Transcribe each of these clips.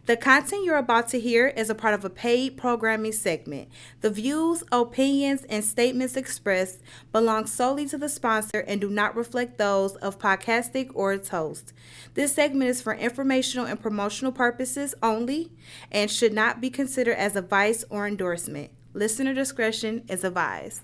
The content you're about to hear is a part of a paid programming segment. The views, opinions, and statements expressed belong solely to the sponsor and do not reflect those of Podcastic or its host. This segment is for informational and promotional purposes only and should not be considered as advice or endorsement. Listener discretion is advised.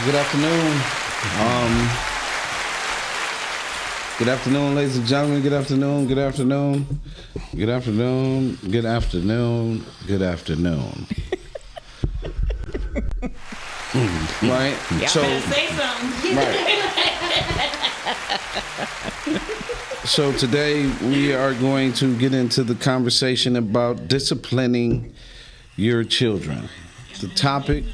Good afternoon. Good afternoon, ladies and gentlemen. Good afternoon. Right? Y'all better say something. Right. So today we are going to get into the conversation about disciplining your children. The topic,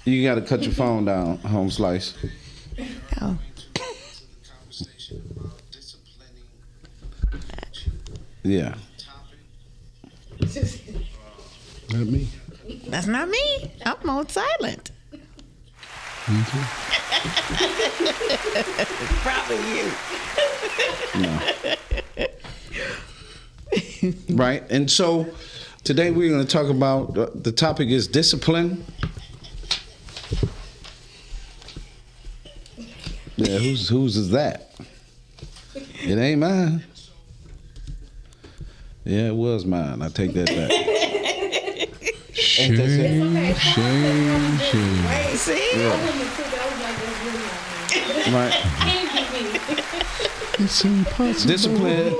you got to cut your phone down, Home Slice. Oh. Yeah. Not me. That's not me. I'm on silent. Me too. Probably you. No. Right. And so today we're going to talk about, the topic is discipline. Yeah, whose is that? It ain't mine. Yeah, it was mine. I take that back. Shame. Wait, see? Yeah. Right. It's impossible. Discipline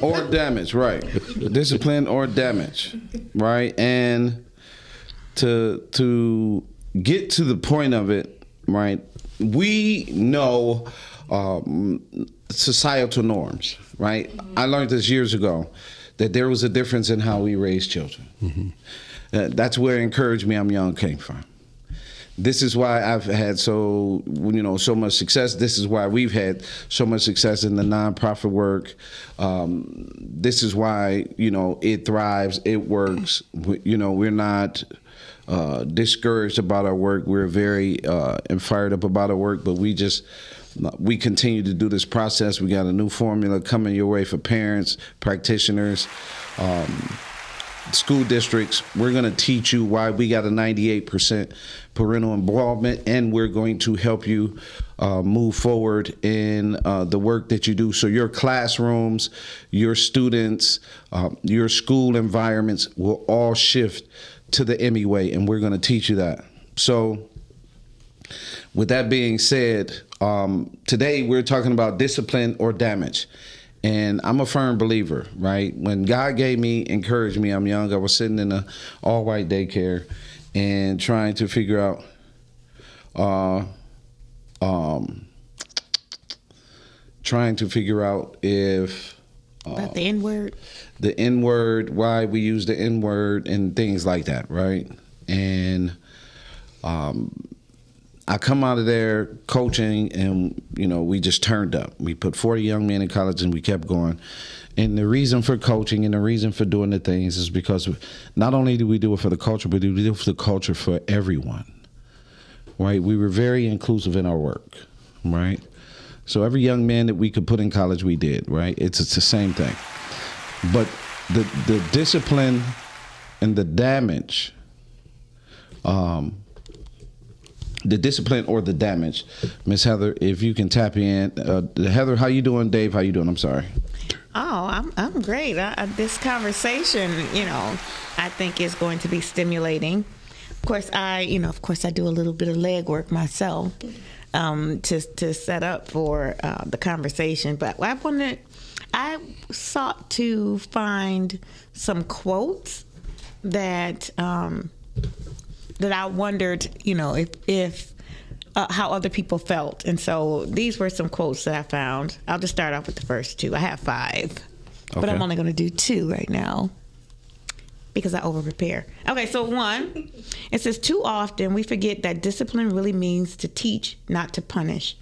or damage, right? Discipline or damage, right? And to get to the point of it, right? We know societal norms, right? I learned this years ago that there was a difference in how we raise children. Mm-hmm. That's where Encourage Me, I'm Young came from. This is why I've had so much success. This is why we've had so much success in the nonprofit work. This is why, it thrives, it works. We're not discouraged about our work. We're very and fired up about our work, but we continue to do this process. We got a new formula coming your way for parents, practitioners, school districts. We're going to teach you why we got a 98% parental involvement, and we're going to help you move forward in the work that you do. So your classrooms, your students, your school environments will all shift to the Emmy way, and we're going to teach you that. So with that being said, today we're talking about discipline or damage. And I'm a firm believer, right? When God gave me, Encourage Me, I'm Young, I was sitting in a all-white daycare and trying to figure out if About the N-word? The N-word, why we use the N-word and things like that, right? And I come out of there coaching and, we just turned up. We put 40 young men in college and we kept going. And the reason for coaching and the reason for doing the things is because not only do we do it for the culture, but we do it for the culture for everyone, right? We were very inclusive in our work, right? So every young man that we could put in college, we did, right? It's the same thing. But the discipline and the damage, the discipline or the damage, Miss Heather, if you can tap in. Heather, how you doing? Dave, how you doing? I'm sorry. Oh, I'm great. This conversation, I think is going to be stimulating. Of course, I do a little bit of legwork myself to set up for the conversation. But I sought to find some quotes that I wondered, if how other people felt. And so these were some quotes that I found. I'll just start off with the first two. I have 5. but Okay. I'm only going to do 2 right now because I over-prepare. Okay, so 1, it says, too often we forget that discipline really means to teach, not to punish.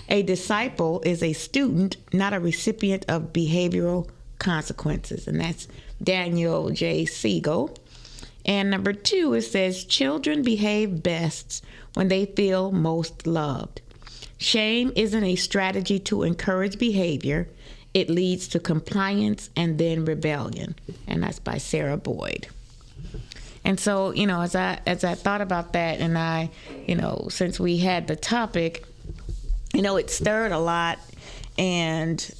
A disciple is a student, not a recipient of behavioral consequences. And that's Daniel J. Siegel. And number 2, it says, children behave best when they feel most loved. Shame isn't a strategy to encourage behavior. It leads to compliance and then rebellion. And that's by Sarah Boyd. And so, as I thought about that, and I, since we had the topic, it stirred a lot. And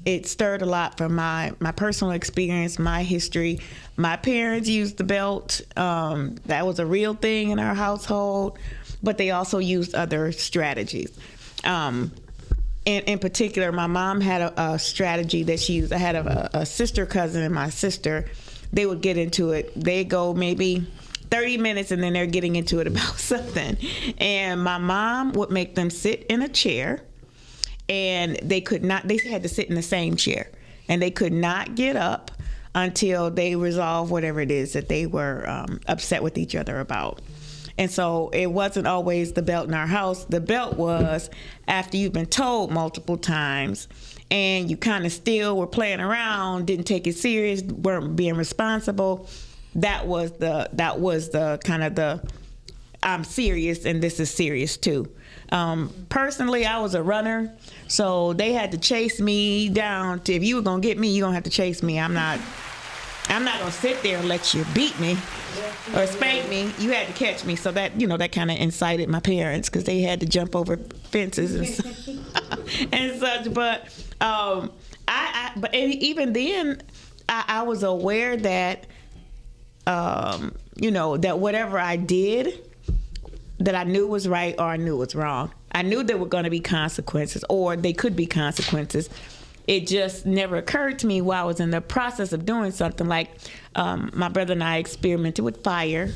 it stirred a lot from my personal experience, my history. My parents used the belt. That was a real thing in our household. But they also used other strategies. In particular, my mom had a strategy that she used. I had a sister cousin and my sister. They would get into it. They go maybe 30 minutes and then they're getting into it about something. And my mom would make them sit in a chair, and they had to sit in the same chair, and they could not get up until they resolved whatever it is that they were upset with each other about. And so it wasn't always the belt in our house. The belt was after you've been told multiple times and you kind of still were playing around, didn't take it serious, weren't being responsible. That was the kind of the I'm serious and this is serious too. Personally, I was a runner, so they had to chase me down. If you were gonna get me, you're gonna have to chase me. I'm not gonna sit there and let you beat me or spank me. You had to catch me. So that, that kind of incited my parents because they had to jump over fences and such. But but even then, I was aware that, that whatever I did, that I knew was right or I knew was wrong. I knew there were going to be consequences, or they could be consequences. It just never occurred to me while I was in the process of doing something. Like my brother and I experimented with fire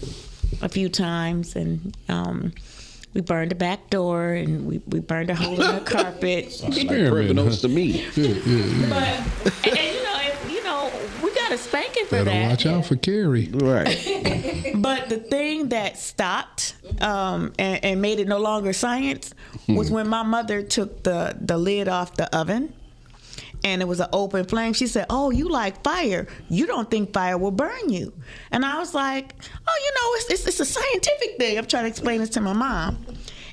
a few times, and we burned the back door, and we burned a hole in the carpet. Like criminals to me. But and we got a spanking for Better that. watch out for Carrie. Right. But the thing that stopped and made it no longer science was when my mother took the lid off the oven. And it was an open flame. She said, "Oh, you like fire. You don't think fire will burn you." And I was like, "Oh, it's a scientific thing." I'm trying to explain this to my mom.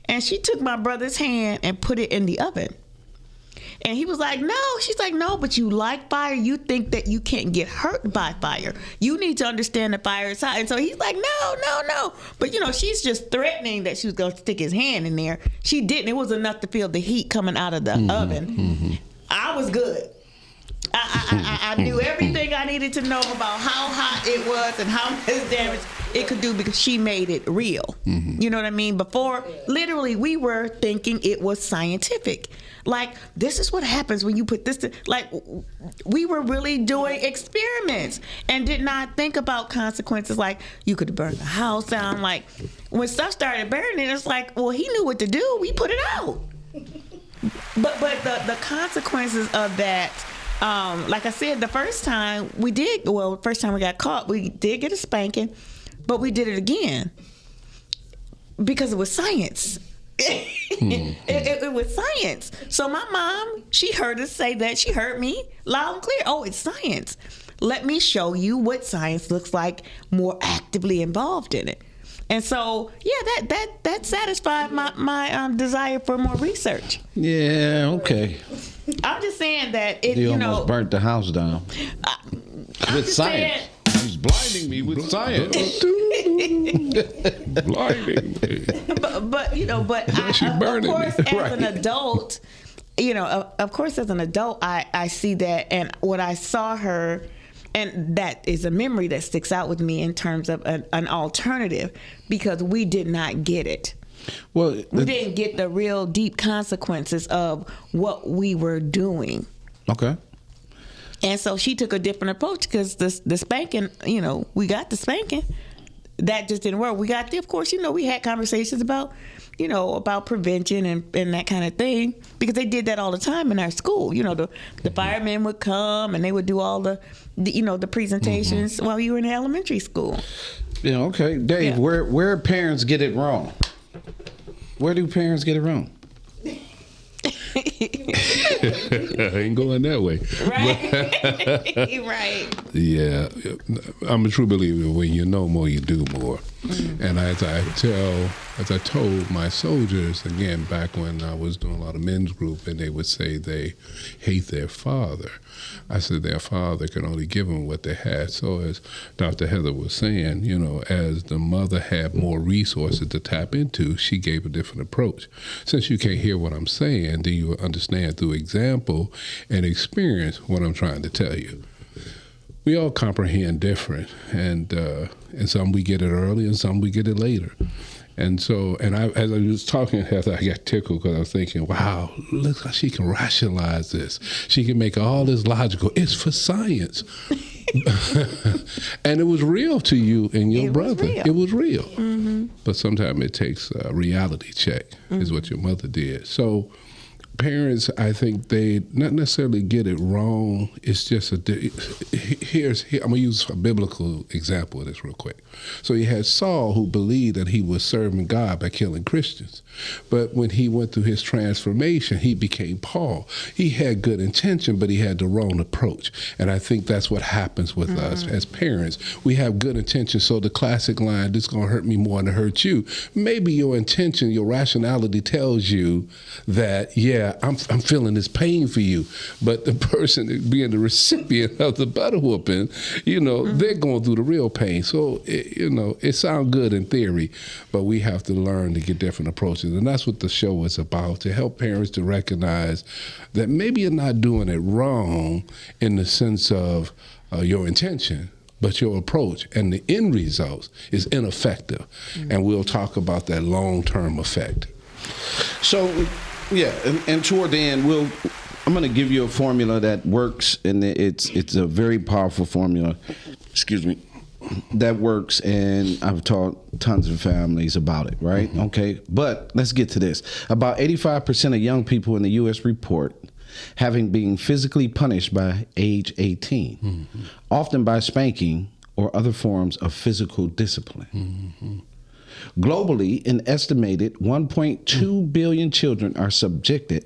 And she took my brother's hand and put it in the oven. And he was like, "No." She's like, "No, but you like fire. You think that you can't get hurt by fire. You need to understand the fire is hot." And so he's like, no. But, she's just threatening that she was going to stick his hand in there. She didn't. It was enough to feel the heat coming out of the oven. Mm-hmm. I was good. I knew everything I needed to know about how hot it was and how much damage it could do because she made it real. Mm-hmm. You know what I mean? Before, literally, we were thinking it was scientific. Like, this is what happens when you put this like, we were really doing experiments and did not think about consequences. Like, you could burn the house down. Like, when stuff started burning, it's like, well, he knew what to do. We put it out. But the consequences of that, like I said, the first time we got caught, we did get a spanking, but we did it again because it was science. It was science. So my mom, she heard us say that. She heard me loud and clear. Oh, it's science. Let me show you what science looks like more actively involved in it. And so, yeah, that satisfied my desire for more research. Yeah, okay. I'm just saying that it, You almost burnt the house down. With science. He's blinding me with science. Blinding me. But of course, as an adult, of course, as an adult, I see that, and what I saw her. And that is a memory that sticks out with me in terms of an alternative, because we did not get it. Well, we didn't get the real deep consequences of what we were doing. Okay. And so she took a different approach because the spanking, we got the spanking. that just didn't work. We got there, of course, we had conversations about, about prevention and that kind of thing, because they did that all the time in our school. The firemen would come and they would do all the presentations while you were in elementary school. Yeah, okay. Dave, where parents get it wrong? Where do parents get it wrong? I ain't going that way. Right. Right. Yeah, I'm a true believer. When you know more, you do more. And as I told my soldiers, again, back when I was doing a lot of men's group, and they would say they hate their father, I said their father could only give them what they had. So as Dr. Heather was saying, as the mother had more resources to tap into, she gave a different approach. Since you can't hear what I'm saying, then you will understand through example and experience what I'm trying to tell you. We all comprehend different, and some we get it early, and some we get it later. And so, as I was talking to Heather, I got tickled because I was thinking, wow, look how she can rationalize this. She can make all this logical. It's for science. And it was real to you and your brother. It was real. Mm-hmm. But sometimes it takes a reality check, is what your mother did. So parents, I think they not necessarily get it wrong. It's just I'm going to use a biblical example of this real quick. So you had Saul, who believed that he was serving God by killing Christians. But when he went through his transformation, he became Paul. He had good intention, but he had the wrong approach. And I think that's what happens with us as parents. We have good intention. So the classic line, this is going to hurt me more than it hurt you. Maybe your intention, your rationality tells you that, I'm feeling this pain for you. But the person being the recipient of the butter whooping, they're going through the real pain. So, it sounds good in theory, but we have to learn to get different approaches. And that's what the show is about, to help parents to recognize that maybe you're not doing it wrong in the sense of your intention, but your approach and the end results is ineffective. And we'll talk about that long-term effect. So, and toward the end, I'm going to give you a formula that works, and it's a very powerful formula. Excuse me. That works, and I've taught tons of families about it, right? Mm-hmm. Okay, but let's get to this. About 85% of young people in the U.S. report having been physically punished by age 18, often by spanking or other forms of physical discipline. Globally, an estimated 1.2 billion children are subjected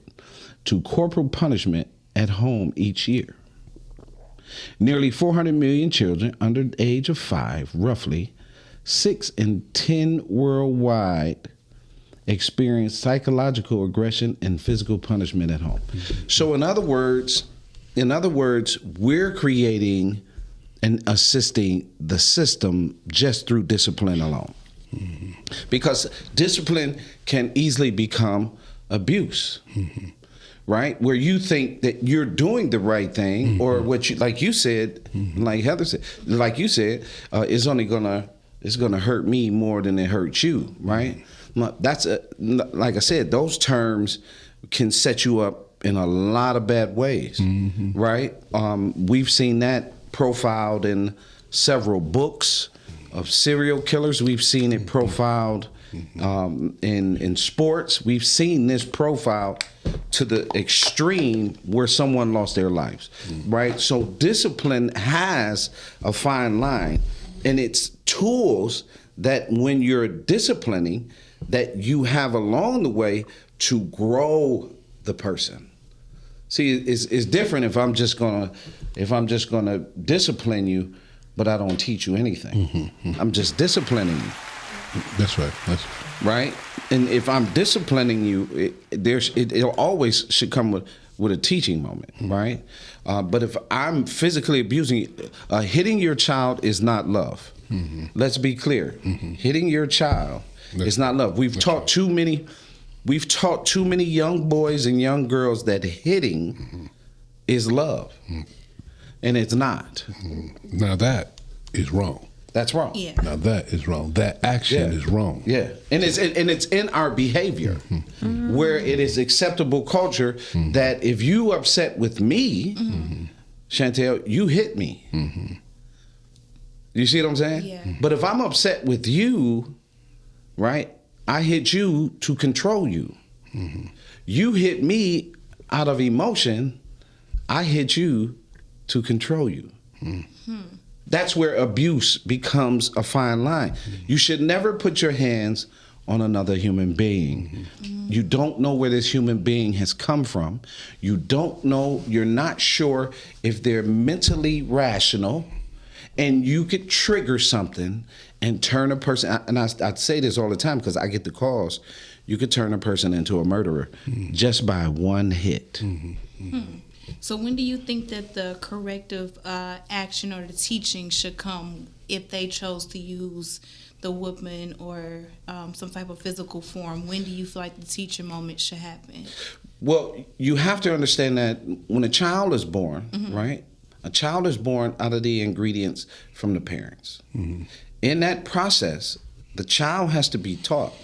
to corporal punishment at home each year. Nearly 400 million children under the age of 5, roughly 6 in 10 worldwide, experience psychological aggression and physical punishment at home. So in other words, we're creating and assisting the system just through discipline alone. Because discipline can easily become abuse. Right? Where you think that you're doing the right thing, or what you, like you said, like Heather said, it's gonna hurt me more than it hurts you, right? That's like I said, those terms can set you up in a lot of bad ways, right? We've seen that profiled in several books of serial killers. We've seen it profiled in sports. We've seen this profile to the extreme where someone lost their lives, right? So discipline has a fine line, and it's tools that when you're disciplining that you have along the way to grow the person. See, it's different if I'm just gonna discipline you, but I don't teach you anything. I'm just disciplining you. That's right. Right? And if I'm disciplining you, it always should come with a teaching moment, right? But if I'm physically abusing you, hitting your child is not love. Let's be clear. Hitting your child is not love. We've taught too many young boys and young girls that hitting is love. And it's not. Now that is wrong. That's wrong. Yeah. Now that is wrong. That action is wrong. Yeah, and it's in our behavior, where it is acceptable culture that if you upset with me, Chantel, you hit me. You see what I'm saying? Yeah. But if I'm upset with you, right, I hit you to control you. Mm-hmm. You hit me out of emotion, I hit you to control you. Mm-hmm. That's where abuse becomes a fine line. Mm-hmm. You should never put your hands on another human being. Mm-hmm. You don't know where this human being has come from. You don't know, you're not sure if they're mentally rational, and you could trigger something and turn a person, and I say this all the time because I get the calls, you could turn a person into a murderer just by one hit. Mm-hmm. So when do you think that the corrective action or the teaching should come if they chose to use the whooping or some type of physical form? When do you feel like the teaching moment should happen? Well, you have to understand that when a child is born, mm-hmm. right? A child is born out of the ingredients from the parents. Mm-hmm. In that process, the child has to be taught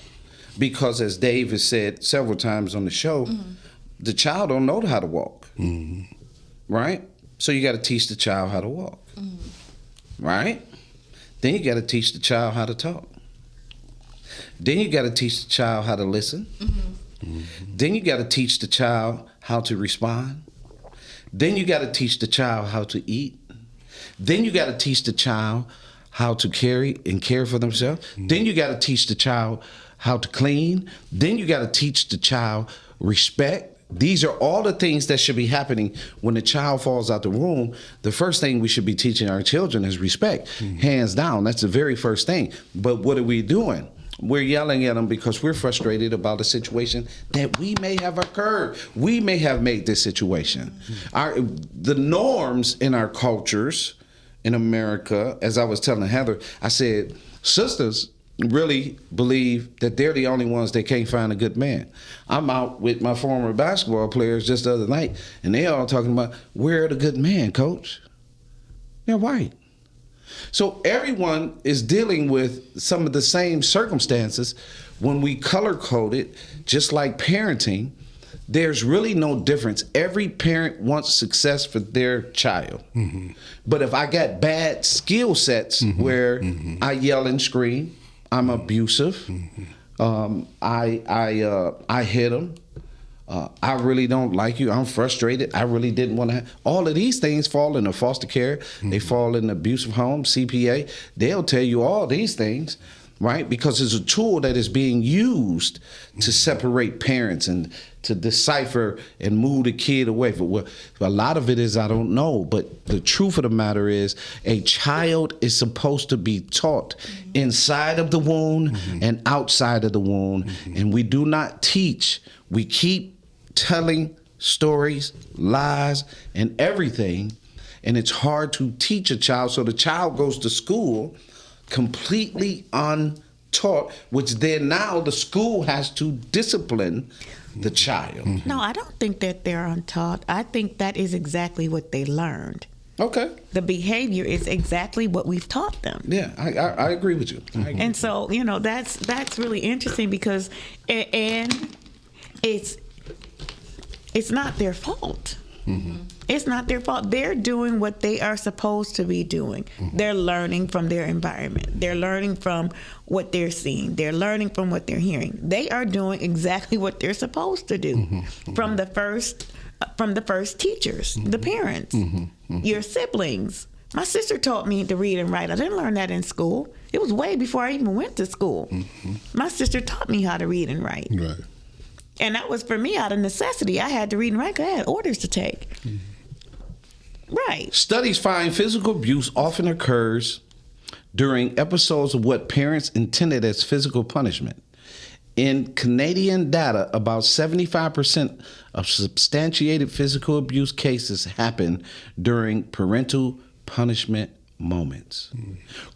because, as Dave has said several times on the show, mm-hmm. the child don't know how to walk, mm-hmm. right? So you got to teach the child how to walk, mm-hmm. right? Then you got to teach the child how to talk. Then you got to teach the child how to listen. Mm-hmm. Mm-hmm. Then you got to teach the child how to respond. Then you got to teach the child how to eat. Then you got to teach the child how to carry and care for themselves. Mm-hmm. Then you got to teach the child how to clean. Then you got to teach the child respect. These are all the things that should be happening when the child falls out the womb. The first thing we should be teaching our children is respect. Mm-hmm. Hands down, that's the very first thing. But what are we doing? We're yelling at them because we're frustrated about a situation that we may have occurred. We may have made this situation. Mm-hmm. The norms in our cultures in America, as I was telling Heather, I said, sisters really believe that they're the only ones that can't find a good man. I'm out with my former basketball players just the other night, and they all talking about, where are the good men, coach? They're white. So everyone is dealing with some of the same circumstances. When we color code it, just like parenting, there's really no difference. Every parent wants success for their child. Mm-hmm. But if I got bad skill sets mm-hmm. where mm-hmm. I yell and scream, I'm abusive, mm-hmm. I hit them, I really don't like you, I'm frustrated, I really didn't want to all of these things fall into foster care, mm-hmm. they fall in abusive home, CPA, they'll tell you all these things, right? Because it's a tool that is being used to separate parents and to decipher and move the kid away. Well, a lot of it is I don't know, but the truth of the matter is a child is supposed to be taught inside of the womb mm-hmm. and outside of the womb, mm-hmm. and we do not teach. We keep telling stories, lies, and everything, and it's hard to teach a child, so the child goes to school completely untaught, which then now the school has to discipline the child. No, I don't think that they're untaught. I think that is exactly what they learned. Okay. The behavior is exactly what we've taught them. Yeah, I agree with you. And so, that's really interesting because, and it's not their fault. Mm-hmm. It's not their fault. They're doing what they are supposed to be doing. Mm-hmm. They're learning from their environment. They're learning from what they're seeing. They're learning from what they're hearing. They are doing exactly what they're supposed to do mm-hmm. from the first teachers, mm-hmm. the parents, mm-hmm. Mm-hmm. your siblings. My sister taught me to read and write. I didn't learn that in school. It was way before I even went to school. Mm-hmm. My sister taught me how to read and write. Right. And that was for me out of necessity. I had to read and write because I had orders to take. Mm-hmm. Right. Studies find physical abuse often occurs during episodes of what parents intended as physical punishment. In Canadian data, about 75% of substantiated physical abuse cases happen during parental punishment moments.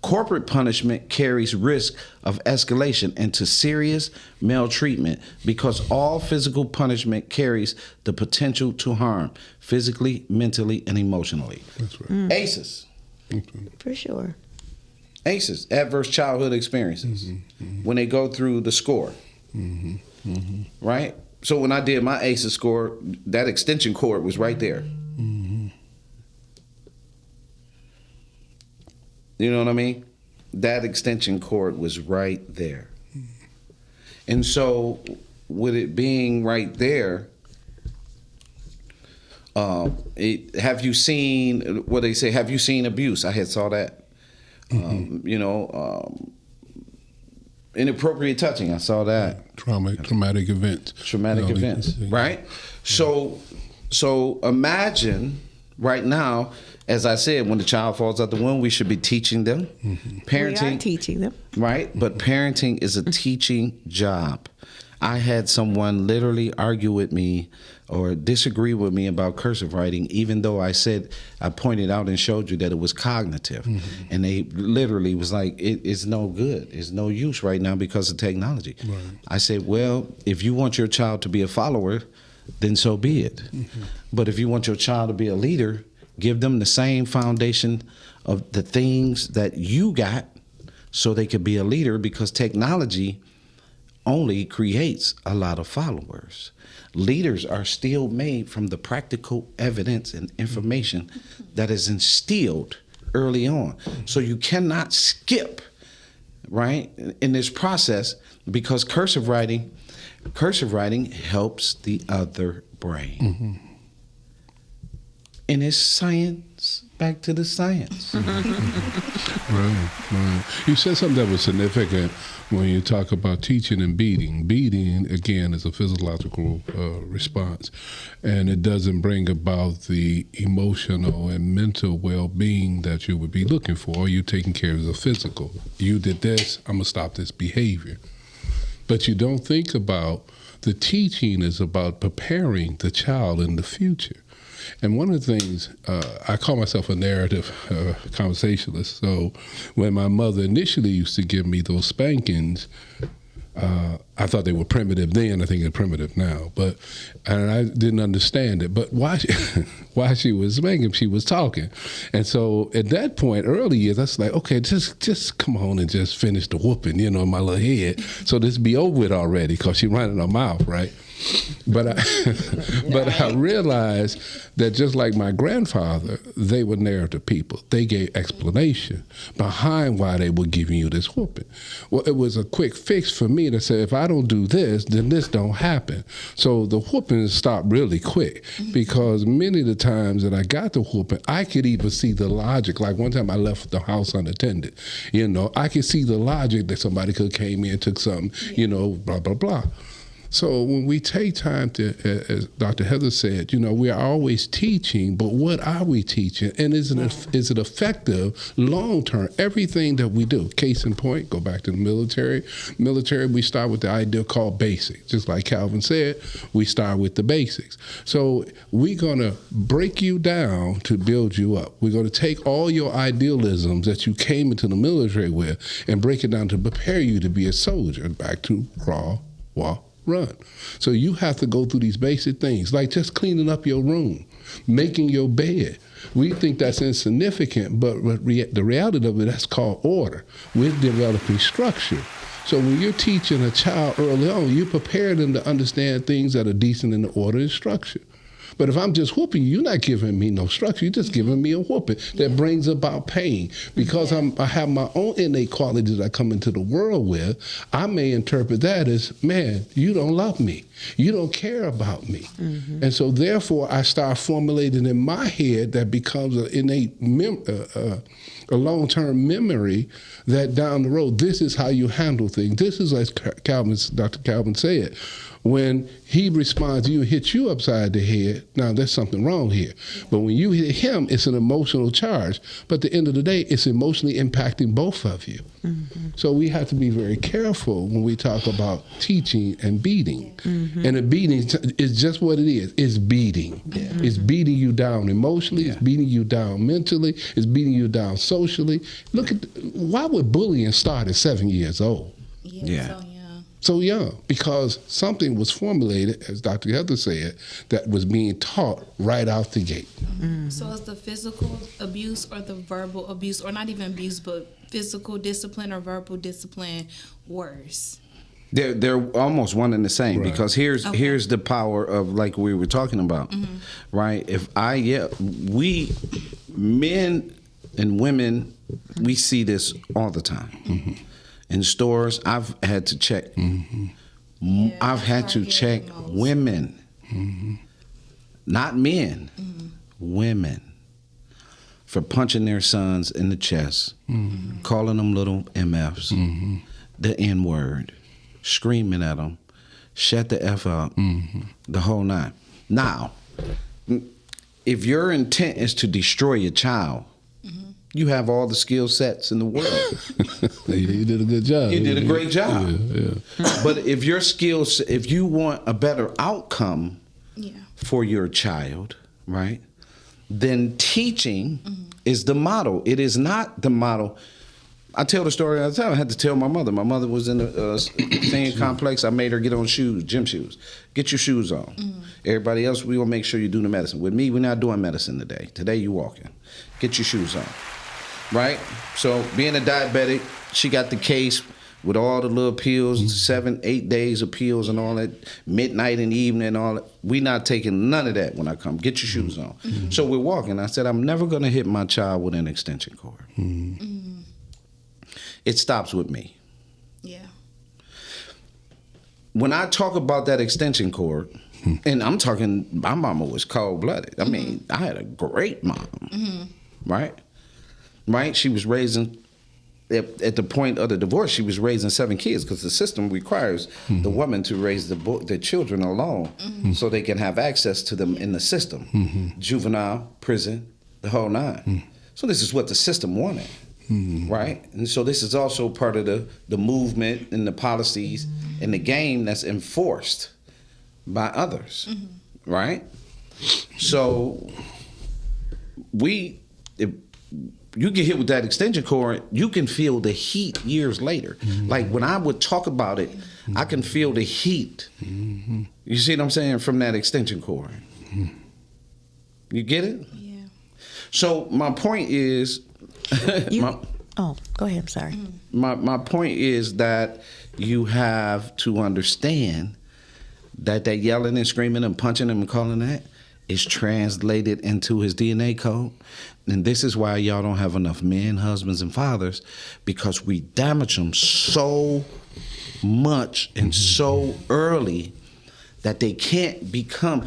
Corporate punishment carries risk of escalation into serious maltreatment because all physical punishment carries the potential to harm physically, mentally, and emotionally. That's right. ACEs. For sure. ACEs, adverse childhood experiences, mm-hmm. Mm-hmm. when they go through the score, mm-hmm. Mm-hmm. right? So when I did my ACEs score, that extension cord was right there. Mm-hmm. You know what I mean? That extension cord was right there. And so with it being right there, have you seen what they say? Have you seen abuse? I had saw that. Inappropriate touching. I saw that. Traumatic events. Traumatic events. Right. So imagine right now, as I said, when the child falls out the womb, we should be teaching them. Parenting. We are teaching them. Right. But parenting is a teaching job. I had someone literally argue with me or disagree with me about cursive writing, even though I pointed out and showed you that it was cognitive. And they literally was like, it's no good. It's no use right now because of technology. Right. I said, well, if you want your child to be a follower, then so be it. But if you want your child to be a leader, give them the same foundation of the things that you got so they could be a leader, because technology only creates a lot of followers. Leaders are still made from the practical evidence and information that is instilled early on. So you cannot skip, right, in this process, because cursive writing helps the other brain. And it's science, back to the science. Right. You said something that was significant when you talk about teaching and beating. Beating, again, is a physiological response, and it doesn't bring about the emotional and mental well-being that you would be looking for. You taking care of the physical. You did this, I'm going to stop this behavior. But you don't think about the teaching is about preparing the child in the future. And one of the things, I call myself a narrative conversationalist. So when my mother initially used to give me those spankings, I thought they were primitive then. I think they're primitive now. And I didn't understand it. But while she was spanking, she was talking. And so at that point, early years, I was like, okay, just come on and just finish the whooping, in my little head. So this be over with already, because she running her mouth, right? But I realized that just like my grandfather, they were narrative people. They gave explanation behind why they were giving you this whooping. Well, it was a quick fix for me to say, if I don't do this, then this don't happen. So the whooping stopped really quick, because many of the times that I got the whooping, I could even see the logic. Like one time I left the house unattended. I could see the logic that somebody could have came in, took something, blah, blah, blah. So when we take time to, as Dr. Heather said, we are always teaching, but what are we teaching? And is it effective long-term? Everything that we do, case in point, go back to the military. Military, we start with the idea called basics. Just like Calvin said, we start with the basics. So we're going to break you down to build you up. We're going to take all your idealisms that you came into the military with and break it down to prepare you to be a soldier. Back to crawl, walk, run. So you have to go through these basic things, like just cleaning up your room, making your bed. We think that's insignificant, but the reality of it, that's called order. We're developing structure. So when you're teaching a child early on, you prepare them to understand things that are decent in the order and structure. But if I'm just whooping you, you're not giving me no structure. You're just giving me a whooping that brings about pain. Because I have my own innate qualities that I come into the world with, I may interpret that as, man, you don't love me. You don't care about me. And so therefore, I start formulating in my head that becomes an innate a long-term memory that down the road, this is how you handle things. This is, as Dr. Calvin said, when he responds to you, hits you upside the head, now there's something wrong here. But when you hit him, it's an emotional charge. But at the end of the day, it's emotionally impacting both of you. So we have to be very careful when we talk about teaching and beating. And a beating is just what it is. It's beating. It's beating you down emotionally. It's beating you down mentally. It's beating you down socially. Look at, why would bullying start at 7 years old? So young, because something was formulated, as Dr. Heather said, that was being taught right out the gate. So is the physical abuse or the verbal abuse, or not even abuse, but physical discipline or verbal discipline worse? They're almost one and the same, right? Because here's the power of, like we were talking about, right? If men And women, we see this all the time. In stores, I've had to check. I've had to check women, not men, women, for punching their sons in the chest, calling them little MFs, the N-word, screaming at them, shut the F up, the whole nine. Now, if your intent is to destroy your child, you have all the skill sets in the world. You did a good job. You did a great job. Yeah. But if your skills, if you want a better outcome for your child, right, then teaching is the model. It is not the model. I tell the story all the time. I had to tell my mother. My mother was in the same complex. I made her get on shoes, gym shoes. Get your shoes on. Everybody else, we will make sure you do the medicine. With me, we're not doing medicine today. Today, you walking. Get your shoes on. Right? So being a diabetic, she got the case with all the little pills, 7-8 days of pills and all that, midnight and evening and all that. We not taking none of that when I come. Get your shoes on. So we're walking. I said, I'm never going to hit my child with an extension cord. It stops with me. Yeah. When I talk about that extension cord, and I'm talking, my mama was cold-blooded. I mean, I had a great mom, right? Right? She was raising, at the point of the divorce, she was raising 7 kids because the system requires the woman to raise the children alone so they can have access to them in the system. Juvenile, prison, the whole nine. So this is what the system wanted, right? And so this is also part of the movement and the policies and the game that's enforced by others, right? So if you get hit with that extension cord, you can feel the heat years later. Like when I would talk about it, I can feel the heat. You see what I'm saying? From that extension cord. You get it? Yeah. So my point is, go ahead. I'm sorry. my point is that you have to understand that yelling and screaming and punching him and calling that is translated into his DNA code. And this is why y'all don't have enough men, husbands, and fathers, because we damage them so much and so early that they can't become.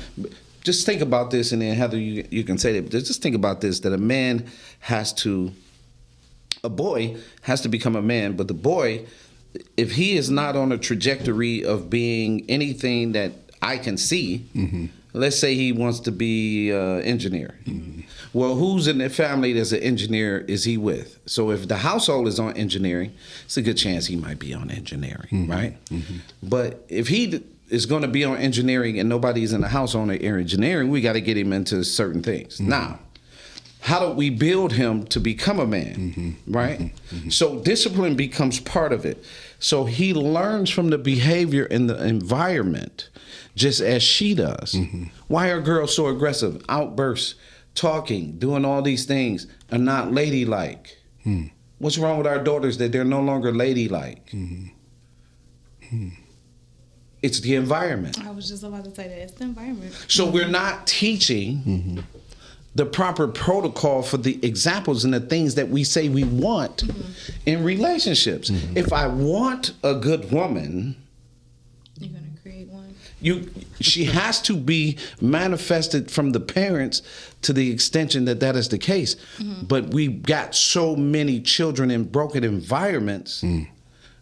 Just think about this, and then Heather, you can say that. Just think about this: that a boy has to become a man, but the boy, if he is not on a trajectory of being anything that I can see. Let's say he wants to be an engineer. Well, who's in the family that's an engineer is he with? So if the household is on engineering, it's a good chance he might be on engineering, right? But if he is going to be on engineering and nobody's in the house on engineering, we got to get him into certain things. Now, how do we build him to become a man, right? So discipline becomes part of it. So he learns from the behavior in the environment, just as she does. Why are girls so aggressive? Outbursts, talking, doing all these things are not ladylike. What's wrong with our daughters that they're no longer ladylike? It's the environment. I was just about to say that. It's the environment. So we're not teaching the proper protocol for the examples and the things that we say we want in relationships. If I want a good woman, You're going to create one. She has to be manifested from the parents to the extension that is the case. But we've got so many children in broken environments,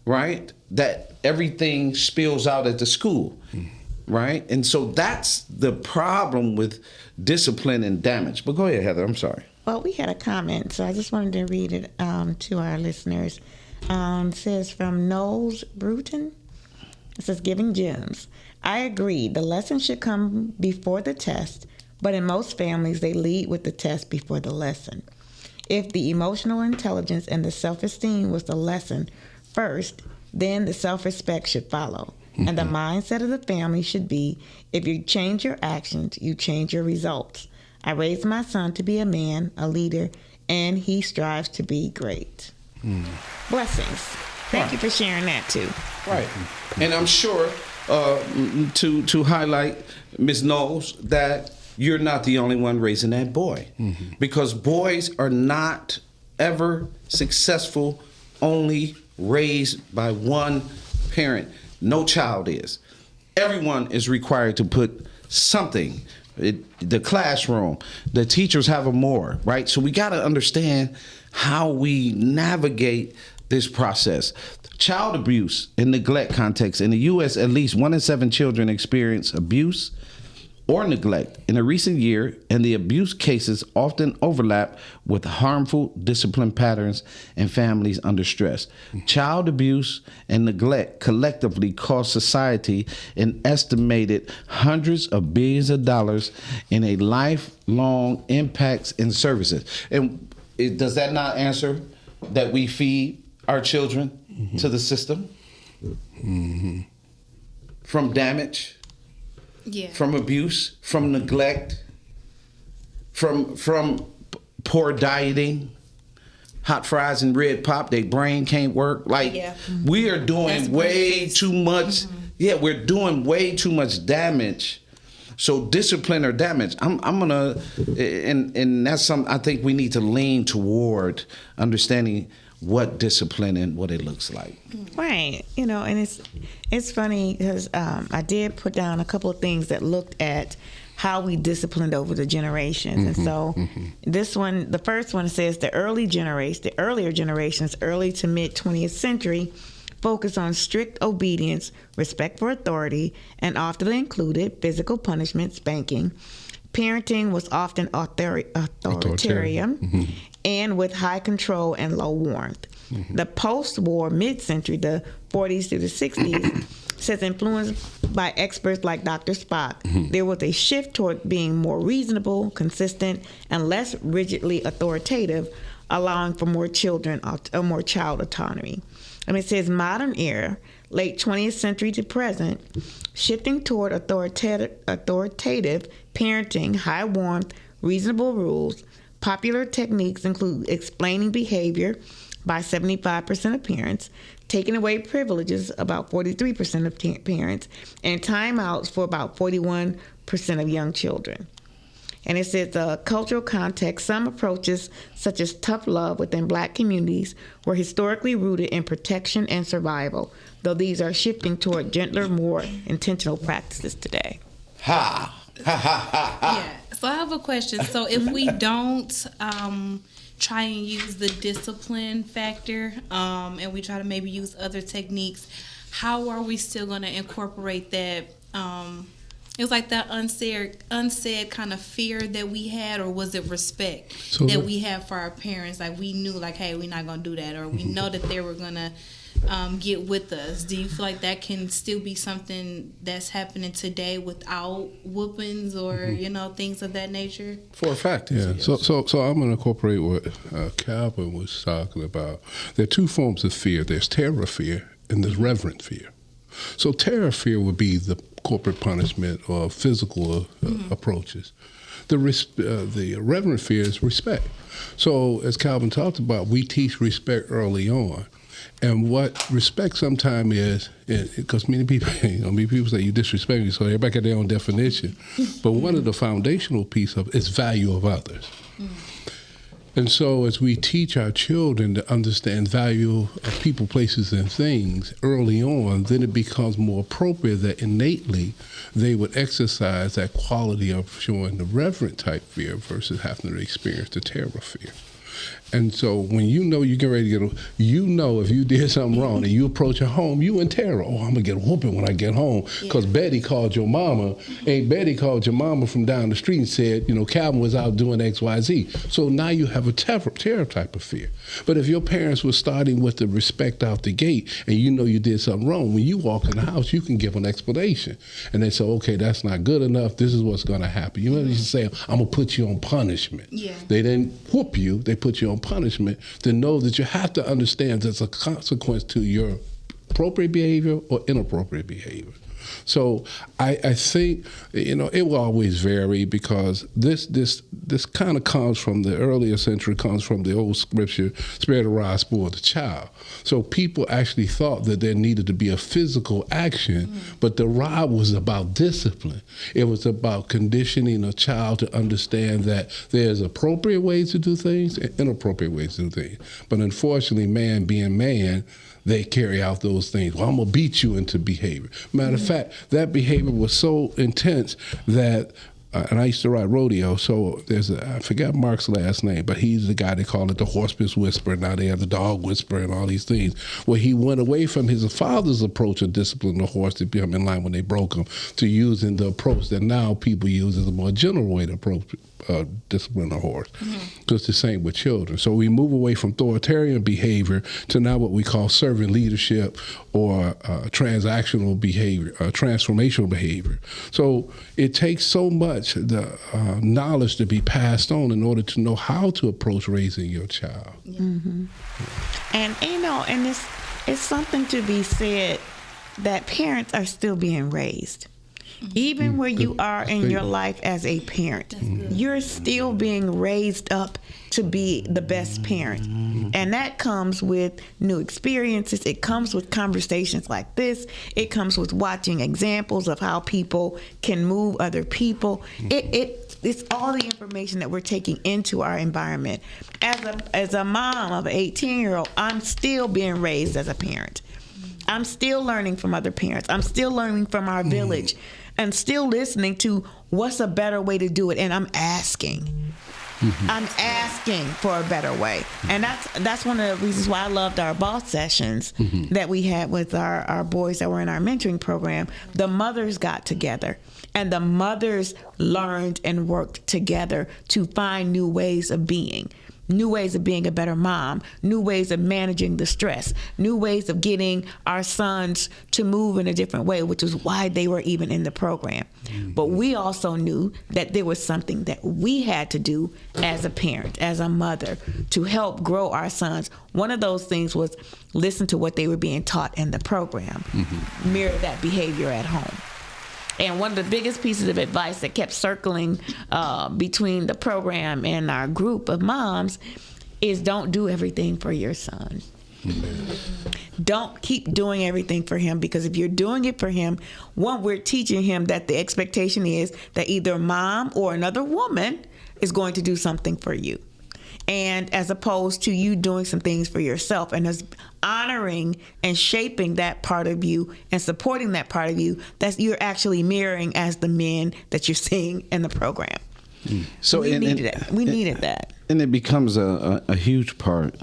right, that everything spills out at the school, right? And so that's the problem with discipline and damage. But go ahead, Heather, I'm sorry. Well, we had a comment, so I just wanted to read it to our listeners. It says from Knowles Bruton. It says, Giving Gems. I agree. The lesson should come before the test, but in most families, they lead with the test before the lesson. If the emotional intelligence and the self-esteem was the lesson first, then the self-respect should follow. And the mindset of the family should be, if you change your actions, you change your results. I raised my son to be a man, a leader, and he strives to be great. Blessings. Thank you for sharing that too. Right. And I'm sure to highlight Ms. Knowles that you're not the only one raising that boy. Because boys are not ever successful only raised by one parent. No child is. Everyone is required to put something. The classroom, the teachers have a more, right? So we got to understand how we navigate this process. Child abuse and neglect context. In the U.S., at least 1 in 7 children experience abuse or neglect in a recent year, and the abuse cases often overlap with harmful discipline patterns and families under stress. Child abuse and neglect collectively cost society an estimated hundreds of billions of dollars in a lifelong impacts in services. And does that not answer that we feed our children to the system from damage? Yeah. From abuse, from neglect, from poor dieting, hot fries and red pop, their brain can't work. Like, we are doing way too much. Yeah, we're doing way too much damage. So discipline or damage. I'm gonna, and that's something I think we need to lean toward understanding what discipline and what it looks like. Right. You know, and it's funny because I did put down a couple of things that looked at how we disciplined over the generations. And so this one, the first one says the earlier generations, early to mid 20th century, focused on strict obedience, respect for authority, and often included physical punishment, spanking. Parenting was often authoritarian and with high control and low warmth. The post-war mid-century, the 40s through the 60s, says influenced by experts like Dr. Spock, there was a shift toward being more reasonable, consistent, and less rigidly authoritative, allowing for more child autonomy. And it says modern era, late 20th century to present, shifting toward authoritative parenting, high warmth, reasonable rules. Popular techniques include explaining behavior by 75% of parents, taking away privileges, about 43% of parents, and timeouts for about 41% of young children. And it says the cultural context, some approaches such as tough love within Black communities were historically rooted in protection and survival, though these are shifting toward gentler, more intentional practices today. Ha! Ha ha ha ha! Yeah. So I have a question. So if we don't try and use the discipline factor, and we try to maybe use other techniques, how are we still going to incorporate that? It was like that unsaid kind of fear that we had, or was it respect that we had for our parents? Like, we knew, like, hey, we're not going to do that, or we know that they were going to get with us. Do you feel like that can still be something that's happening today without whoopings or things of that nature? For a fact, yeah. So I'm going to incorporate what Calvin was talking about. There are two forms of fear. There's terror fear and there's reverent fear. So terror fear would be the corporate punishment or physical approaches. The reverent fear is respect. So as Calvin talked about, we teach respect early on. And what respect sometimes is, because many people say you disrespect me, so everybody got their own definition. But one of the foundational piece of it is value of others. And so as we teach our children to understand value of people, places, and things early on, then it becomes more appropriate that innately they would exercise that quality of showing the reverent type fear versus having to experience the terror fear. And so when you get ready to get, if you did something wrong and you approach your home, you in terror. Oh, I'm going to get a whooping when I get home because Betty called your mama. And Betty called your mama from down the street and said, Calvin was out doing X, Y, Z. So now you have a terror type of fear. But if your parents were starting with the respect out the gate and you did something wrong, when you walk in the house, you can give an explanation. And they say, okay, that's not good enough. This is what's going to happen. You say, I'm going to put you on punishment. Yeah. They didn't whoop you. They put you on punishment, to know that you have to understand there's a consequence to your appropriate behavior or inappropriate behavior. So I think, it will always vary, because this kind of comes from the earlier century, comes from the old scripture, spare the rod, spoil the child. So people actually thought that there needed to be a physical action, but the rod was about discipline. It was about conditioning a child to understand that there's appropriate ways to do things and inappropriate ways to do things. But unfortunately, man being man, they carry out those things. Well, I'm going to beat you into behavior. Matter of fact, that behavior was so intense that, and I used to ride rodeo, so I forgot Mark's last name, but he's the guy they call it the horseman's whisperer. Now they have the dog whisperer and all these things, where he went away from his father's approach of disciplining the horse to become in line when they broke him, to using the approach that now people use as a more general way to approach discipline a horse. So it's the same with children. So we move away from authoritarian behavior to now what we call servant leadership, or transactional behavior, transformational behavior. So it takes so much the knowledge to be passed on in order to know how to approach raising your child. And and it's something to be said that parents are still being raised. Even where you are in your life as a parent, you're still being raised up to be the best parent. And that comes with new experiences. It comes with conversations like this. It comes with watching examples of how people can move other people. It's all the information that we're taking into our environment. As a mom of an 18-year-old, I'm still being raised as a parent. I'm still learning from other parents. I'm still learning from our village. And still listening to what's a better way to do it, and I'm asking. I'm asking for a better way, and that's one of the reasons why I loved our boss sessions that we had with our boys that were in our mentoring program. The mothers got together, and the mothers learned and worked together to find new ways of being. New ways of being a better mom, new ways of managing the stress, new ways of getting our sons to move in a different way, which is why they were even in the program. But we also knew that there was something that we had to do as a parent, as a mother, to help grow our sons. One of those things was listen to what they were being taught in the program, mirror that behavior at home. And one of the biggest pieces of advice that kept circling between the program and our group of moms is don't do everything for your son. Don't keep doing everything for him, because if you're doing it for him, one, we're teaching him that the expectation is that either mom or another woman is going to do something for you. And as opposed to you doing some things for yourself, and us honoring and shaping that part of you and supporting that part of you that you're actually mirroring as the men that you're seeing in the program. So we needed that. And it becomes a huge part.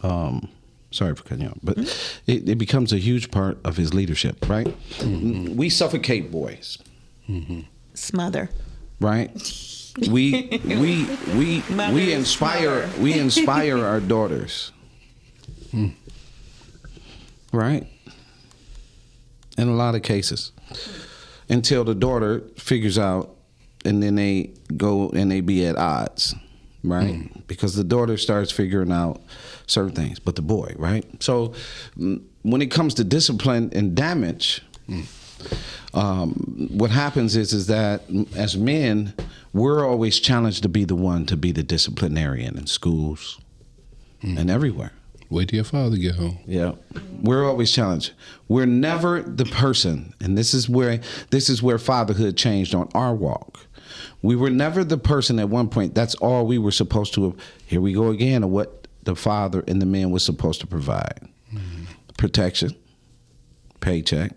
Sorry for cutting you off, but it becomes a huge part of his leadership, right? We suffocate boys. Smother. Right? We inspire our daughters. Right? In a lot of cases. Until the daughter figures out, and then they go and they be at odds. Right? Because the daughter starts figuring out certain things, but the boy, right? So when it comes to discipline and damage, what happens is that as men, we're always challenged to be the one to be the disciplinarian in schools and everywhere. Wait till your father get home. Yeah, we're always challenged. We're never the person, and this is where fatherhood changed on our walk. We were never the person at one point. That's all we were supposed to have. Here we go again of what the father and the man was supposed to provide. Protection, paycheck,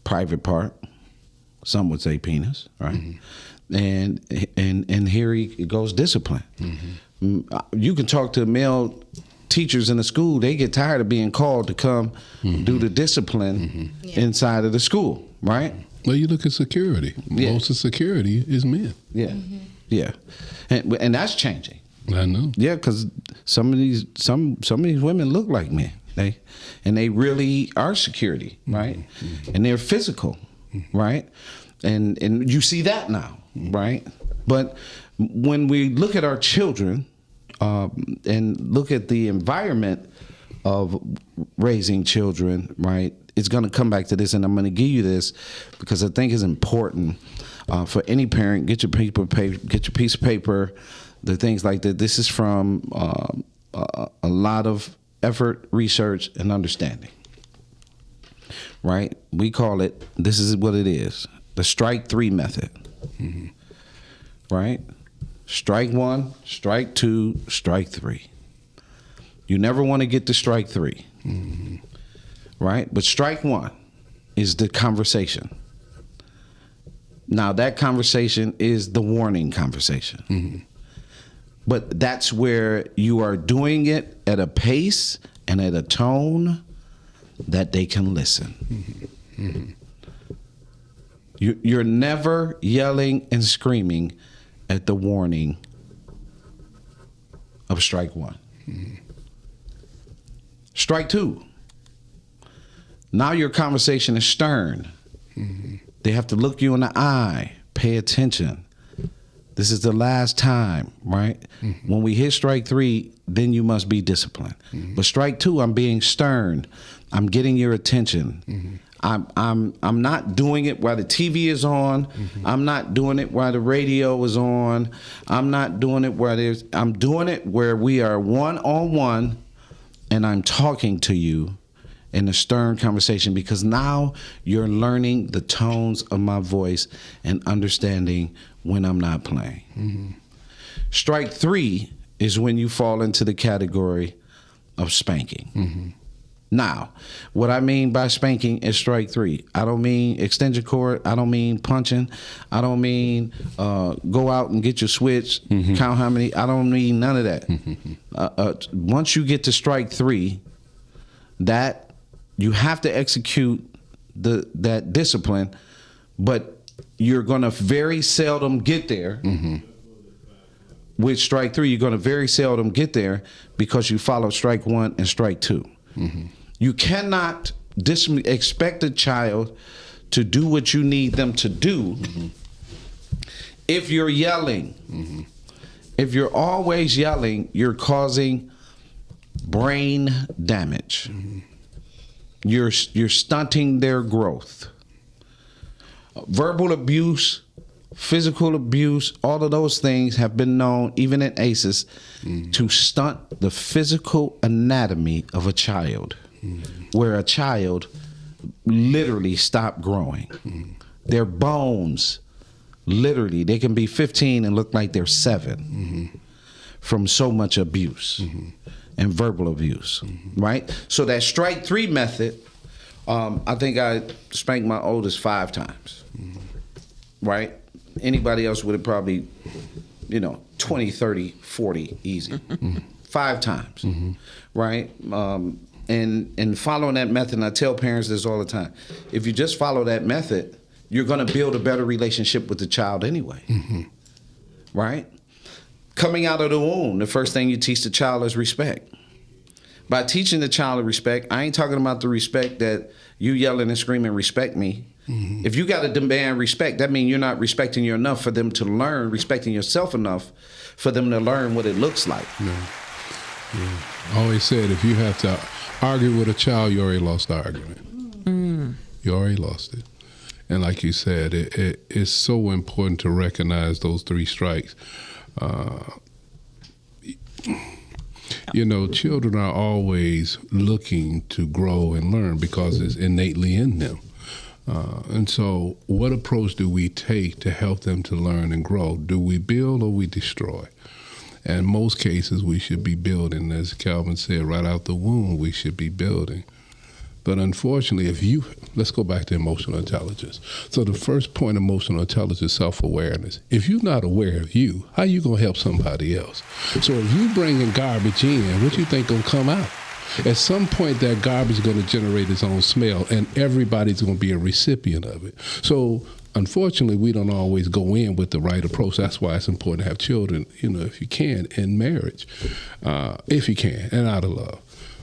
private part, some would say penis, right? And here he goes discipline. You can talk to male teachers in the school, they get tired of being called to come do the discipline inside of the school, right? Well, you look at security. Most of security is men. Yeah, and that's changing. I know. Yeah, because some of these women look like men. They really are security, right? And they're physical, right? And you see that now, right? But when we look at our children and look at the environment of raising children, right? it's going to come back to this, and I'm going to give you this because I think it's important for any parent. Get your get your piece of paper, the things like that. This is from a lot of effort, research, and understanding. Right? We call it. This is what it is: the strike 3 method. Mm-hmm. Right? Strike 1, strike 2, strike 3. You never want to get to strike 3. Mm-hmm. Right? But strike 1 is the conversation. Now, that conversation is the warning conversation. Mm-hmm. But that's where you are doing it at a pace and at a tone that they can listen. Mm-hmm. Mm-hmm. You're never yelling and screaming at the warning of strike 1. Mm-hmm. Strike 2. Now your conversation is stern. Mm-hmm. They have to look you in the eye, pay attention. This is the last time, right? Mm-hmm. When we hit strike 3, then you must be disciplined. Mm-hmm. But strike 2, I'm being stern. I'm getting your attention. Mm-hmm. I'm not doing it while the TV is on. Mm-hmm. I'm not doing it while the radio is on. I'm not doing it I'm doing it where we are one-on-one and I'm talking to you in a stern conversation, because now you're learning the tones of my voice and understanding when I'm not playing. Mm-hmm. Strike 3 is when you fall into the category of spanking. Mm-hmm. Now, what I mean by spanking is strike 3. I don't mean extension cord. I don't mean punching. I don't mean go out and get your switch, mm-hmm. count how many. I don't mean none of that. Mm-hmm. Once you get to strike 3, that you have to execute that discipline, but you're going to very seldom get there. Mm-hmm. With strike 3, you're going to very seldom get there because you follow strike 1 and strike 2. Mm-hmm. You cannot expect a child to do what you need them to do. Mm-hmm. If you're yelling. Mm-hmm. If you're always yelling, you're causing brain damage. Mm-hmm. You're stunting their growth. Verbal abuse, physical abuse, all of those things have been known, even in ACEs, to stunt the physical anatomy of a child, where a child literally stopped growing. Their bones, literally, they can be 15 and look like they're 7 from so much abuse and verbal abuse, right? So that strike 3 method, I think I spanked my oldest 5 times, right? Anybody else would have probably, 20, 30, 40 easy. 5 times, right? And following that method, and I tell parents this all the time, if you just follow that method, you're going to build a better relationship with the child anyway, right? Coming out of the womb, the first thing you teach the child is respect. By teaching the child respect, I ain't talking about the respect that you yelling and screaming, respect me. Mm-hmm. If you got to demand respect, that means you're not respecting you enough for them to learn, respecting yourself enough for them to learn what it looks like. Yeah. I always said, if you have to argue with a child, you already lost the argument. Mm. You already lost it. And like you said, it's so important to recognize those 3 strikes. Children are always looking to grow and learn because it's innately in them. And so what approach do we take to help them to learn and grow? Do we build or we destroy? And in most cases, we should be building. As Calvin said, right out the womb, we should be building. But unfortunately, let's go back to emotional intelligence. So the first point of emotional intelligence is self-awareness. If you're not aware of you, how you going to help somebody else? So if you bringing garbage in, what you think going to come out? At some point, that garbage is going to generate its own smell, and everybody's going to be a recipient of it. So unfortunately, we don't always go in with the right approach. That's why it's important to have children, if you can, in marriage, if you can, and out of love.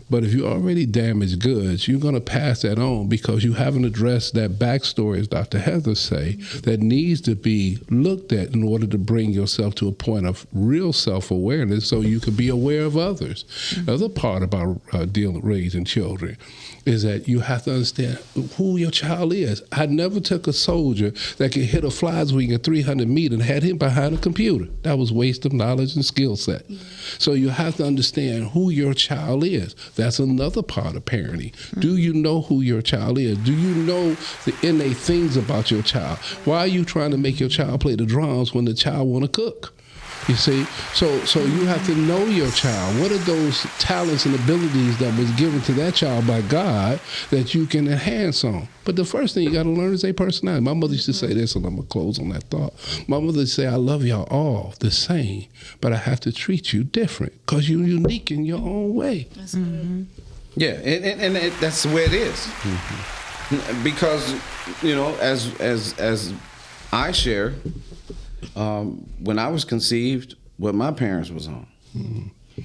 But if you already damaged goods, you're going to pass that on because you haven't addressed that backstory, as Dr. Heather say, that needs to be looked at in order to bring yourself to a point of real self-awareness so you can be aware of others. The other part about dealing with raising children is that you have to understand who your child is. I never took a soldier that could hit a fly's wing at 300 meters and had him behind a computer. That was waste of knowledge and skill set. So you have to understand who your child is. That's another part of parenting. Do you know who your child is? Do you know the innate things about your child? Why are you trying to make your child play the drums when the child want to cook? You see, so you have to know your child. What are those talents and abilities that was given to that child by God that you can enhance on? But the first thing you got to learn is a personality. My mother used to say this, and I'm going to close on that thought. My mother would say, I love y'all all the same, but I have to treat you different because you're unique in your own way. That's good. Yeah, and that's the way it is. Because, you know, as I share, when I was conceived, what my parents was on.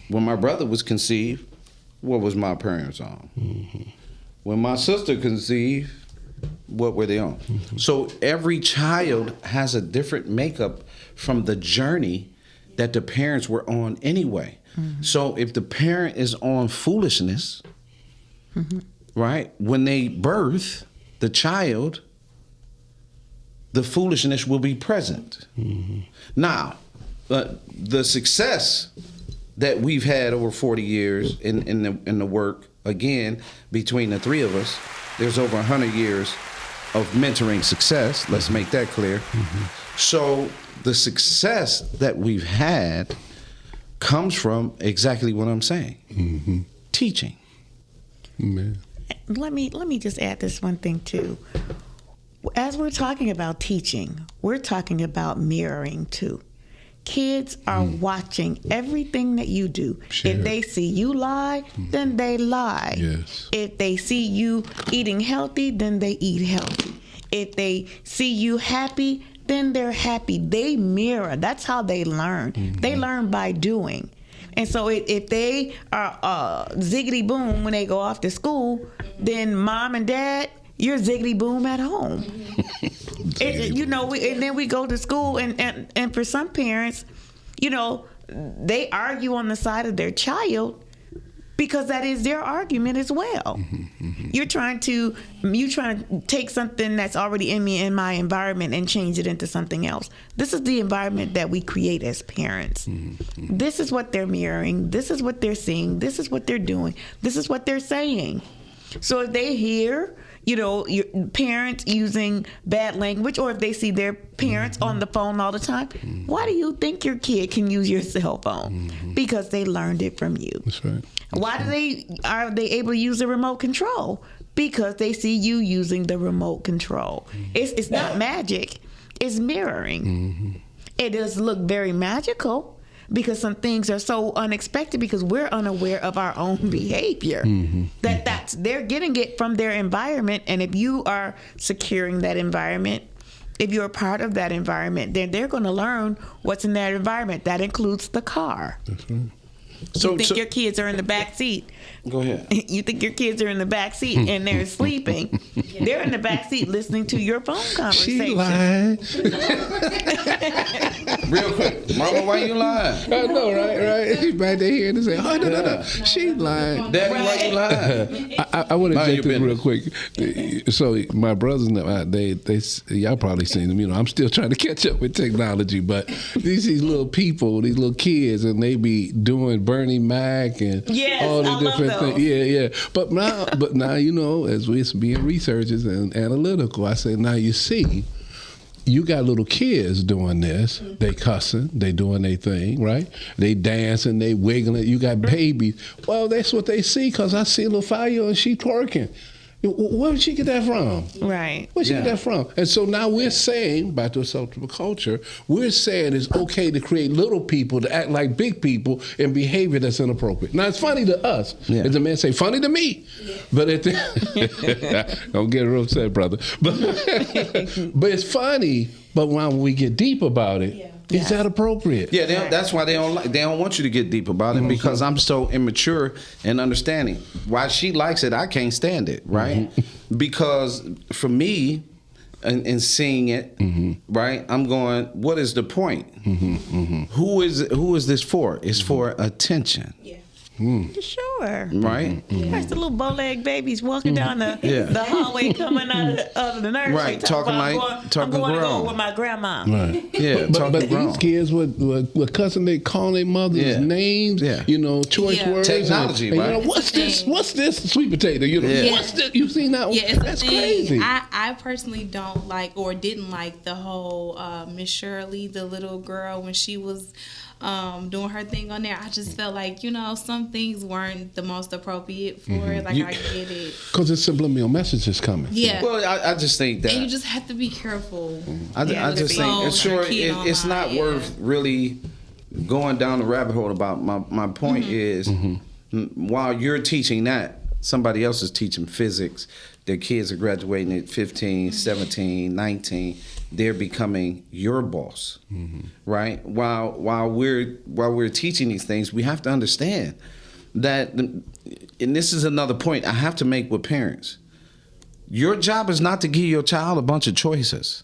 When my brother was conceived, what was my parents on? When my sister conceived, what were they on? So every child has a different makeup from the journey that the parents were on anyway. So if the parent is on foolishness, right, when they birth the child, the foolishness will be present. Now, the success that we've had over 40 years in the work, again, between the three of us, there's over 100 years of mentoring success. Let's make that clear. So the success that we've had comes from exactly what I'm saying, teaching. Man. Let me just add this one thing too. As we're talking about teaching, we're talking about mirroring too. Kids are watching everything that you do. Sure. If they see you lie, then they lie. Yes. If they see you eating healthy, then they eat healthy. If they see you happy, then they're happy. They mirror. That's how they learn. They learn by doing. And so if they are ziggity boom when they go off to school, then mom and dad, you're ziggity boom at home. You know, and then we go to school, and for some parents, you know, they argue on the side of their child because that is their argument as well. You're trying to take something that's already in me in my environment and change it into something else. This is the environment that we create as parents. This is what they're mirroring. This is what they're seeing. This is what they're doing. This is what they're saying. So if they hear, you know, your parents using bad language, or if they see their parents on the phone all the time, why do you think your kid can use your cell phone? Because they learned it from you. That's right. Why are they able to use the remote control? Because they see you using the remote control. It's not magic, it's mirroring. It does look very magical because some things are so unexpected because we're unaware of our own behavior. That's they're getting it from their environment, and if you are securing that environment, if you're a part of that environment, then they're going to learn what's in that environment. That includes the car. That's right. You think your kids are in the back seat. Go ahead. You think your kids are in the back seat and they're sleeping. They're in the back seat listening to your phone conversation. She lied. Real quick, Mama, why you lying? I know, right? She's back there hearing and say, oh, no. She lied. Daddy, why you lying? I want to Mind take your this real quick. So my brothers and them, they y'all probably seen them. You know, I'm still trying to catch up with technology, but these little people, these little kids, and they be doing Bernie Mac and all the different things. Yeah. But now, you know, as we're being researchers and analytical, I say, now you see, you got little kids doing this. They cussing, they doing their thing, right? They dancing, they wiggling. You got babies. Well, that's what they see, because I see a little 5-year-old and she twerking. Where did she get that from? Right. Where'd she get that from? And so now we're saying, back to acceptable culture, we're saying it's okay to create little people to act like big people in behavior that's inappropriate. Now, it's funny to us. Yeah. As the man say, funny to me. Yeah. But don't get real upset, brother. But it's funny, but when we get deep about it, Is that appropriate? Yeah, that's why they don't want you to get deep about it, because I'm so immature and understanding. Why she likes it, I can't stand it, right? Because for me, in seeing it, right, I'm going, what is the point? Who is this for? It's for attention. Yeah. Sure. Right? There's the little bow-legged babies walking down the hallway coming out of the nursery. Right, talking I'm going to go with my grandma. Right. Yeah, but these kids with cussing, they call their mothers names, choice words. Technology, and, right? What's this sweet potato? What's this? You seen that one? Yeah, it's That's the thing. crazy. I personally don't like or didn't like the whole Miss Shirley, the little girl, when she was doing her thing on there. I just felt like, some things weren't the most appropriate for it. Like, I get it. Because it's subliminal messages coming. Yeah. Well, I just think that. And you just have to be careful. I just think it's not worth really going down the rabbit hole about. My point is, while you're teaching that, somebody else is teaching physics. Their kids are graduating at 15, 17, 19. They're becoming your boss, right? While we're teaching these things, we have to understand that, and this is another point I have to make with parents. Your job is not to give your child a bunch of choices.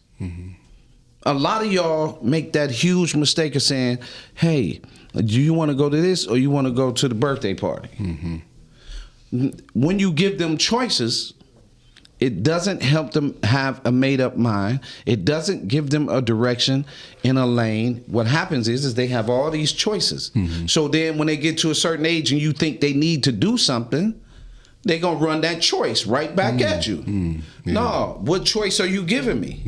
A lot of y'all make that huge mistake of saying, "Hey, do you want to go to this or you want to go to the birthday party?" When you give them choices, it doesn't help them have a made-up mind. It doesn't give them a direction in a lane. What happens is they have all these choices. So then when they get to a certain age and you think they need to do something, they're going to run that choice right back at you. No, what choice are you giving me?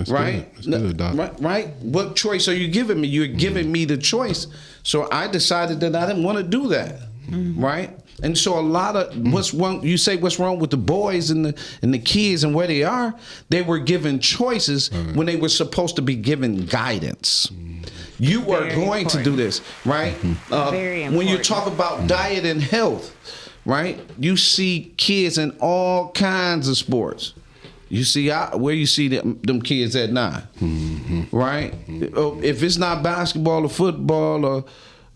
Right? That's good, Doc. Right? What choice are you giving me? You're giving me the choice. So I decided that I didn't want to do that. Right? And so a lot of what's wrong with the boys and the kids and where they are, they were given choices when they were supposed to be given guidance. You are going to do this, right? Very important. When you talk about diet and health, right? You see kids in all kinds of sports. You see where you see them kids at now, right? If it's not basketball or football or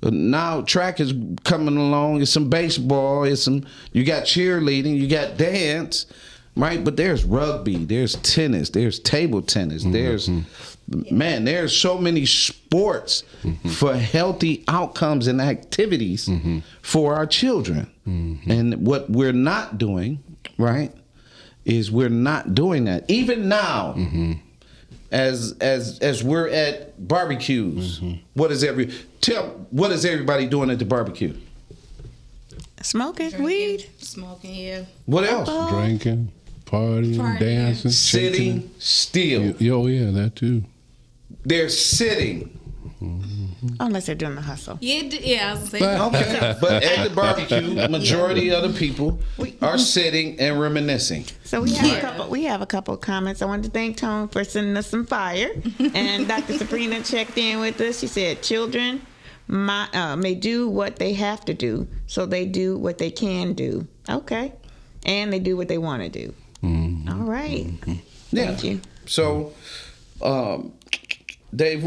now track is coming along. It's some baseball. You got cheerleading. You got dance, right? But there's rugby. There's tennis. There's table tennis. There's so many sports for healthy outcomes and activities for our children. And what we're not doing, right, is we're not doing that. Even now, as we're at barbecues, what is everybody doing at the barbecue? Smoking weed. Smoking, yeah. What else? Drinking, partying, dancing, Sitting still. Yeah, that too. They're sitting. Unless they're doing the hustle. Yeah, I was gonna say. Okay, but at the barbecue, majority of the people are sitting and reminiscing. So we have a couple of comments. I wanted to thank Tone for sending us some fire. And Dr. Sabrina checked in with us. She said, children may do what they have to do, so they do what they can do. Okay. And they do what they want to do. All right. Thank you. So, Dave,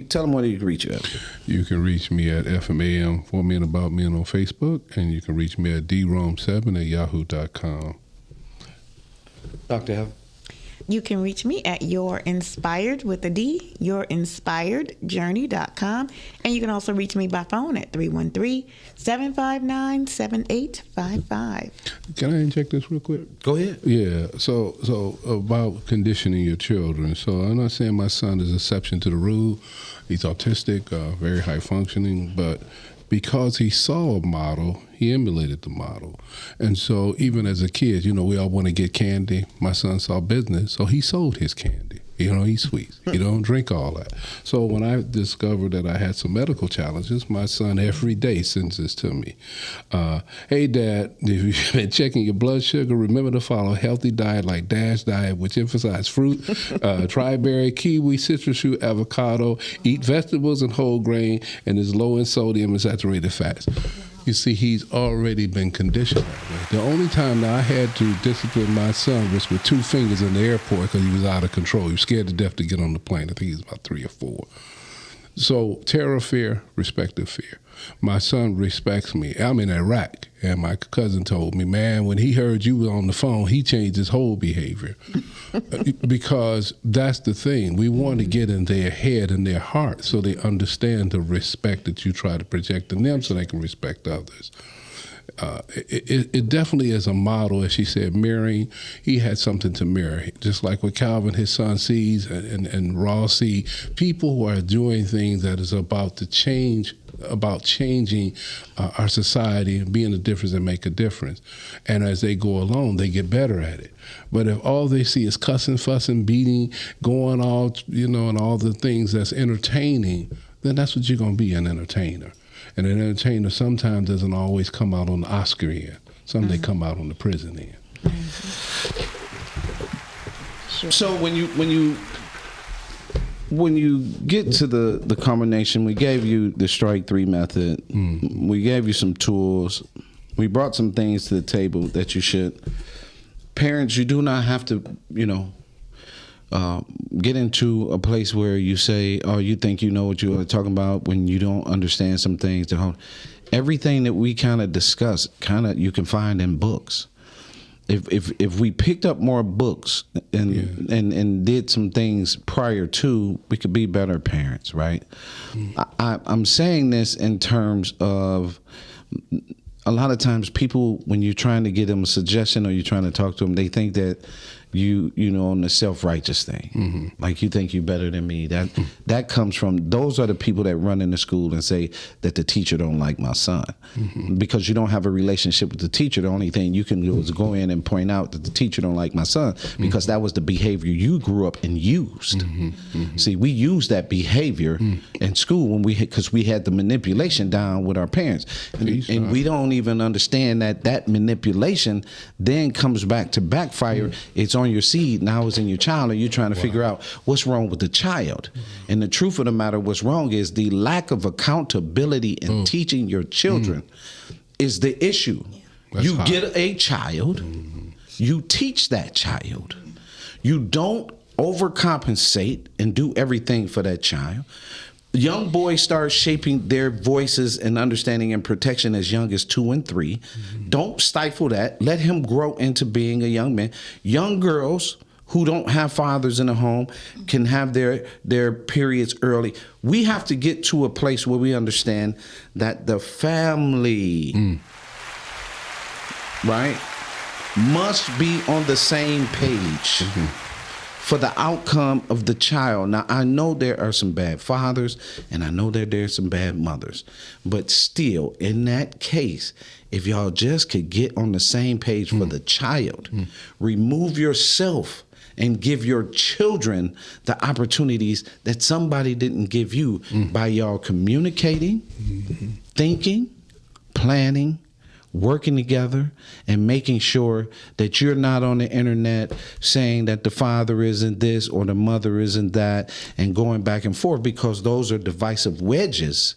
tell them where you can reach you at. You can reach me at FMAM for Me and About Me on Facebook, and you can reach me at drome7@yahoo.com. Dr. Heaven? You can reach me at Your Inspired with a D, yourinspiredjourney.com. And you can also reach me by phone at 313-759-7855. Can I inject this real quick? Go ahead. Yeah, so about conditioning your children. So I'm not saying my son is an exception to the rule. He's autistic, very high functioning, but because he saw a model, he emulated the model. And so even as a kid, we all want to get candy. My son saw business, so he sold his candy. He's sweet. He don't drink all that. So when I discovered that I had some medical challenges, my son every day sends this to me. Hey, Dad, if you've been checking your blood sugar, remember to follow a healthy diet like DASH diet, which emphasizes fruit, tri-berry, kiwi, citrus fruit, avocado, eat vegetables and whole grain, and is low in sodium and saturated fats. You see, he's already been conditioned that way. The only time that I had to discipline my son was with 2 fingers in the airport because he was out of control. He was scared to death to get on the plane. I think he was about 3 or 4. So terror of fear, respect of fear. My son respects me. I'm in Iraq, and my cousin told me, man, when he heard you on the phone, he changed his whole behavior. Because that's the thing. We want to get in their head and their heart so they understand the respect that you try to project in them so they can respect others. It definitely is a model, as she said, mirroring. He had something to mirror. Just like what Calvin, his son, sees and Ross see, people who are doing things that is about to change, about changing our society and being a difference and make a difference. And as they go along, they get better at it. But if all they see is cussing, fussing, beating, going all, and all the things that's entertaining, then that's what you're going to be, an entertainer. And an entertainer sometimes doesn't always come out on the Oscar end. Some they come out on the prison end. Sure. So when you get to the combination, we gave you the strike 3 method. We gave you some tools. We brought some things to the table that you should. Parents, you do not have to, get into a place where you say, oh, you think you know what you are talking about when you don't understand some things. Everything that we kind of discuss, you can find in books. If we picked up more books and did some things prior to, we could be better parents, right? I'm saying this in terms of a lot of times people, when you're trying to give them a suggestion or you're trying to talk to them, they think that you on the self-righteous thing, like you think you're better than me. That comes from, those are the people that run into school and say that the teacher don't like my son, because you don't have a relationship with the teacher. The only thing you can do is go in and point out that the teacher don't like my son, because that was the behavior you grew up and used. See, we used that behavior in school because we had the manipulation down with our parents, and we don't even understand that manipulation then comes back to backfire. It's on your seed, now it's in your child, and you're trying to figure out what's wrong with the child. And the truth of the matter, what's wrong is the lack of accountability in teaching your children is the issue. You get a child, you teach that child. You don't overcompensate and do everything for that child. Young boys start shaping their voices and understanding and protection as young as 2 and 3. Don't stifle that. Let him grow into being a young man. Young girls who don't have fathers in the home can have their periods early. We have to get to a place where we understand that the family, right, must be on the same page for the outcome of the child. Now, I know there are some bad fathers, and I know that there's some bad mothers. But still, in that case, if y'all just could get on the same page for the child, remove yourself and give your children the opportunities that somebody didn't give you by y'all communicating, thinking, planning, working together, and making sure that you're not on the internet saying that the father isn't this or the mother isn't that, and going back and forth, because those are divisive wedges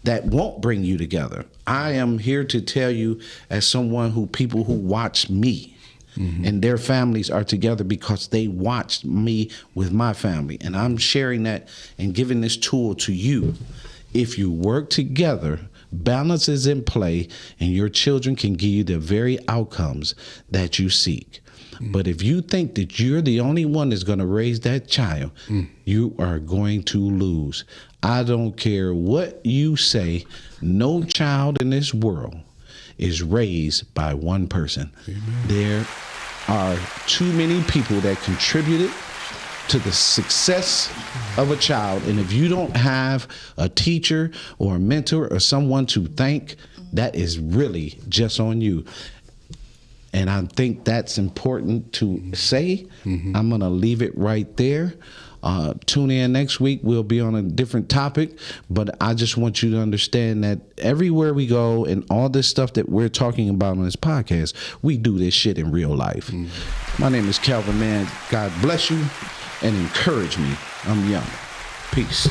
that won't bring you together. I am here to tell you, as someone people who watch me, and their families are together because they watched me with my family, and I'm sharing that and giving this tool to you. If you work together, balance is in play, and your children can give you the very outcomes that you seek. But if you think that you're the only one that's going to raise that child, you are going to lose. I don't care what you say. No child in this world is raised by one person. Amen. There are too many people that contributed to the success of a child. And if you don't have a teacher or a mentor or someone to thank, that is really just on you. And I think that's important to say. I'm going to leave it right there. Tune in next week. We'll be on a different topic, but I just want you to understand that everywhere we go and all this stuff that we're talking about on this podcast, we do this shit in real life. My name is Calvin Mann. God bless you and encourage me. I'm young. Peace.